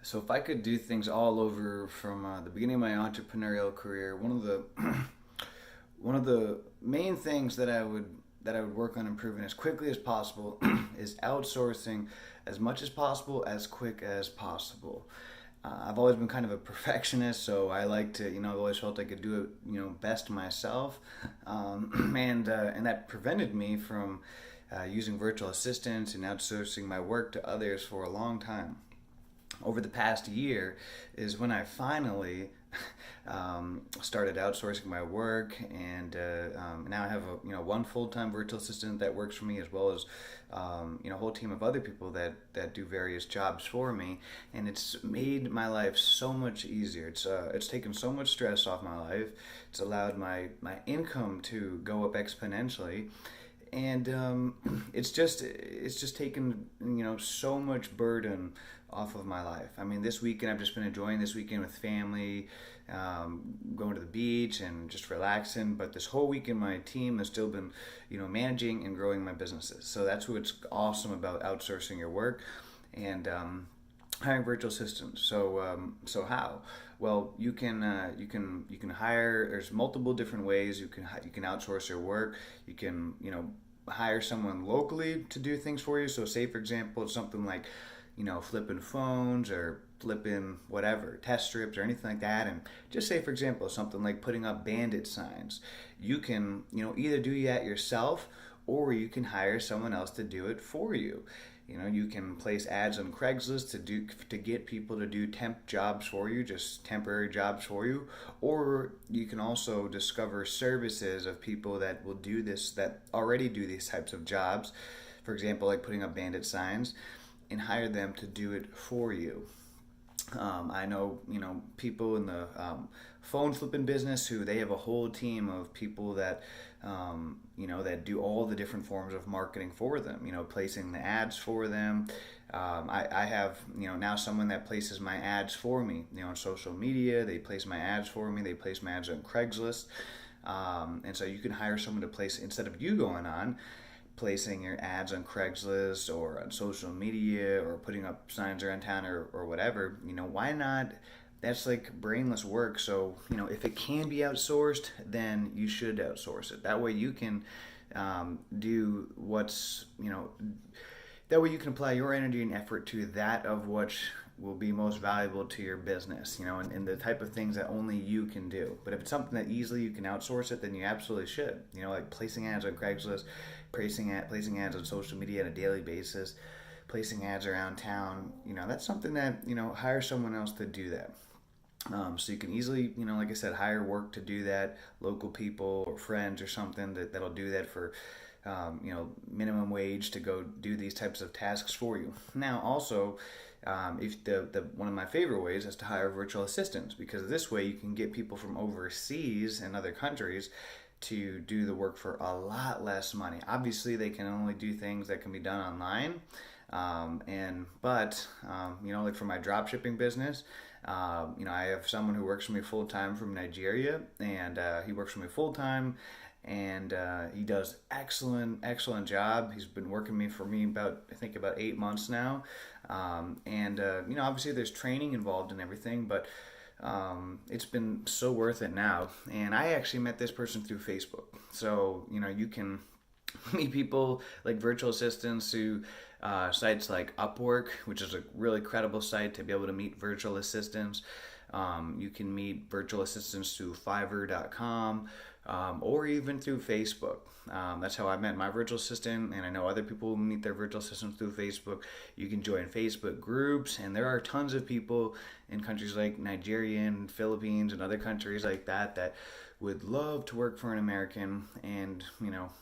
So if I could do things all over from the beginning of my entrepreneurial career, one of the main things that I would work on improving as quickly as possible is outsourcing as much as possible, as quick as possible. I've always been kind of a perfectionist, so I like to, I've always felt I could do it, best myself, and that prevented me from using virtual assistants and outsourcing my work to others for a long time. Over the past year is when I finally started outsourcing my work, and now I have one full-time virtual assistant that works for me, as well as a whole team of other people that do various jobs for me, and it's made my life so much easier. It's taken so much stress off my life. It's allowed my income to go up exponentially, and it's just taken so much burden off of my life. I mean, this weekend I've just been enjoying this weekend with family, going to the beach and just relaxing. But this whole weekend, my team has still been, managing and growing my businesses. So that's what's awesome about outsourcing your work, and hiring virtual assistants. So how? Well, you can hire. There's multiple different ways you can outsource your work. You can hire someone locally to do things for you. So say for example, it's something like flipping phones or flipping whatever, test strips or anything like that. And just say, for example, something like putting up bandit signs. You can, either do that yourself, or you can hire someone else to do it for you. You can place ads on Craigslist to get people to do temp jobs for you, just temporary jobs for you, or you can also discover services of people that will do this, that already do these types of jobs. For example, like putting up bandit signs, and hire them to do it for you. I know, people in the phone flipping business who they have a whole team of people that, that do all the different forms of marketing for them, placing the ads for them. I have, now someone that places my ads for me, on social media. They place my ads for me. They place my ads on Craigslist. And so you can hire someone to place, instead of you going on, placing your ads on Craigslist or on social media or putting up signs around town or whatever, why not? That's like brainless work. So, if it can be outsourced, then you should outsource it. That way you can do that way you can apply your energy and effort to that of which will be most valuable to your business, and the type of things that only you can do. But if it's something that easily you can outsource it, then you absolutely should. Like placing ads on Craigslist, placing ads on social media on a daily basis, placing ads around town. That's something that, hire someone else to do that. So you can easily, like I said, hire work to do that, local people or friends or something that'll do that for, minimum wage to go do these types of tasks for you. Now, also, if the one of my favorite ways is to hire virtual assistants, because this way you can get people from overseas and other countries to do the work for a lot less money. Obviously, they can only do things that can be done online. Like for my drop shipping business, I have someone who works for me full time from Nigeria, and he works for me full time, and he does excellent job. He's been working for me about 8 months now, obviously there's training involved in everything, but it's been so worth it now. And I actually met this person through Facebook. So you can meet people like virtual assistants through sites like Upwork, which is a really credible site to be able to meet virtual assistants. You can meet virtual assistants through Fiverr.com, or even through Facebook. That's how I met my virtual assistant, and I know other people meet their virtual assistants through Facebook. You can join Facebook groups, and there are tons of people in countries like Nigeria and Philippines and other countries like that would love to work for an American, and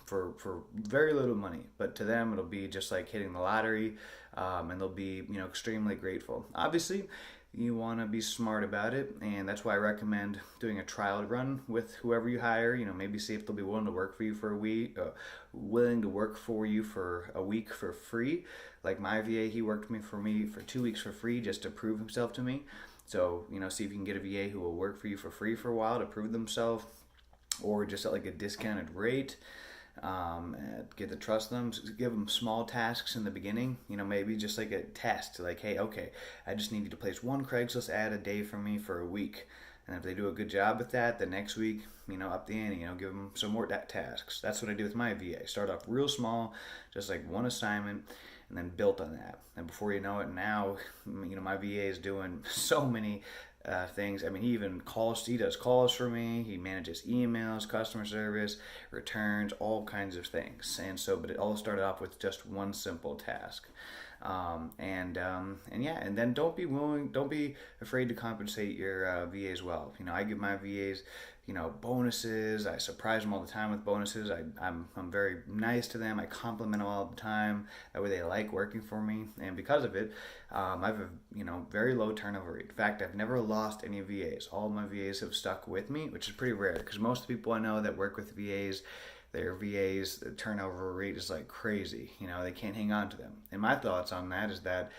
for very little money. But to them, it'll be just like hitting the lottery, and they'll be extremely grateful. Obviously, you want to be smart about it, and that's why I recommend doing a trial run with whoever you hire. Maybe see if they'll be willing to work for you for a week, for a week for free. Like my VA, he worked for me for 2 weeks for free just to prove himself to me. So see if you can get a VA who will work for you for free for a while to prove themselves, or just at like a discounted rate. Get to trust them. Give them small tasks in the beginning. Maybe just like a test. Like, hey, okay, I just need you to place one Craigslist ad a day for me for a week. And if they do a good job with that, the next week, up the ante, give them some more tasks. That's what I do with my VA. Start off real small, just like one assignment, and then built on that. And before you know it, now, my VA is doing so many things. I mean, he does calls for me. He manages emails, customer service, returns, all kinds of things. And so, but it all started off with just one simple task. And yeah, and then don't be afraid to compensate your VAs well. I give my VAs, bonuses. I surprise them all the time with bonuses. I'm very nice to them. I compliment them all the time. That way they like working for me, and because of it, I have a very low turnover rate. In fact, I've never lost any VAs. All of my VAs have stuck with me, which is pretty rare because most people I know that work with VAs, their VAs, the turnover rate is like crazy. They can't hang on to them. And my thoughts on that is that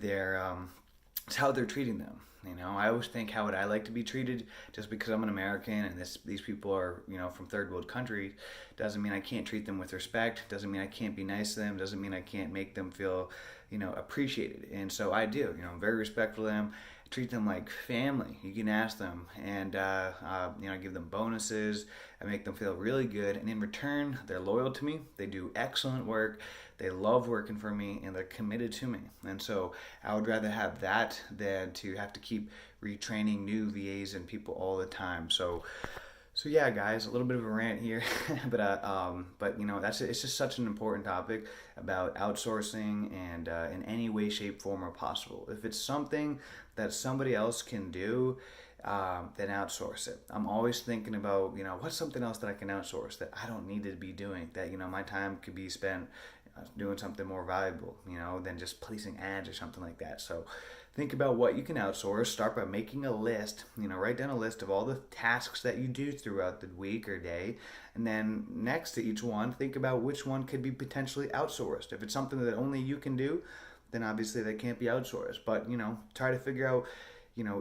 it's how they're treating them. I always think, how would I like to be treated? Just because I'm an American and these people are, from third world countries, doesn't mean I can't treat them with respect. Doesn't mean I can't be nice to them. Doesn't mean I can't make them feel, appreciated. And so I do. I'm very respectful of them. Treat them like family. You can ask them, and I give them bonuses. I make them feel really good, and in return, they're loyal to me. They do excellent work. They love working for me, and they're committed to me. And so I would rather have that than to have to keep retraining new VAs and people all the time. So yeah, guys, a little bit of a rant here, but it's just such an important topic about outsourcing and in any way, shape, form, or possible. If it's something that somebody else can do, then outsource it. I'm always thinking about what's something else that I can outsource that I don't need to be doing, that my time could be spent doing something more valuable, than just placing ads or something like that. So think about what you can outsource. Start by making a list. Write down a list of all the tasks that you do throughout the week or day. And then next to each one, think about which one could be potentially outsourced. If it's something that only you can do, then obviously that can't be outsourced. But, try to figure out,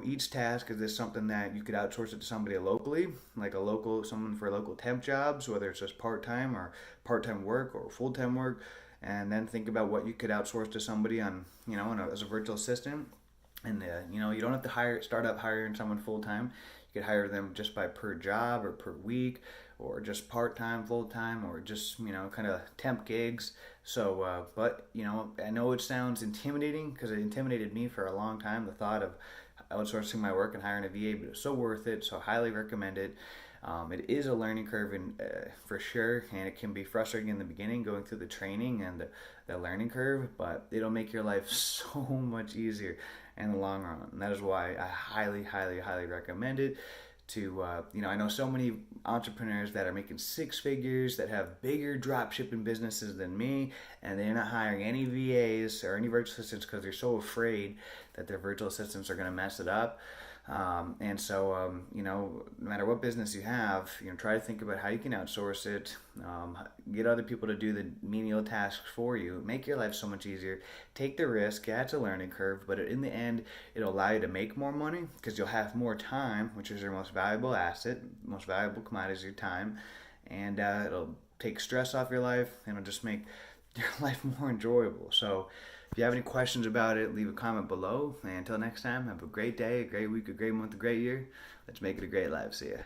each task. Is this something that you could outsource it to somebody locally, like someone for local temp jobs, whether it's just part-time or part-time work or full-time work. And then think about what you could outsource to somebody on, as a virtual assistant. And you don't have to start up hiring someone full time. You could hire them just by per job or per week, or just part time, full time, or just kind of temp gigs. So, but I know it sounds intimidating because it intimidated me for a long time. The thought of outsourcing my work and hiring a VA, but it's so worth it. So highly recommend it. It is a learning curve for sure, and it can be frustrating in the beginning going through the training and the learning curve, but it'll make your life so much easier in the long run. And that is why I highly, highly, highly recommend it. I know so many entrepreneurs that are making six figures, that have bigger drop shipping businesses than me, and they're not hiring any VAs or any virtual assistants because they're so afraid that their virtual assistants are going to mess it up. No matter what business you have, try to think about how you can outsource it, get other people to do the menial tasks for you, make your life so much easier, take the risk. Yeah, it's a learning curve, but in the end, it'll allow you to make more money because you'll have more time, which is your most valuable asset, most valuable commodity is your time, and it'll take stress off your life, and it'll just make your life more enjoyable. So if you have any questions about it, leave a comment below. And until next time, have a great day, a great week, a great month, a great year. Let's make it a great life. See ya.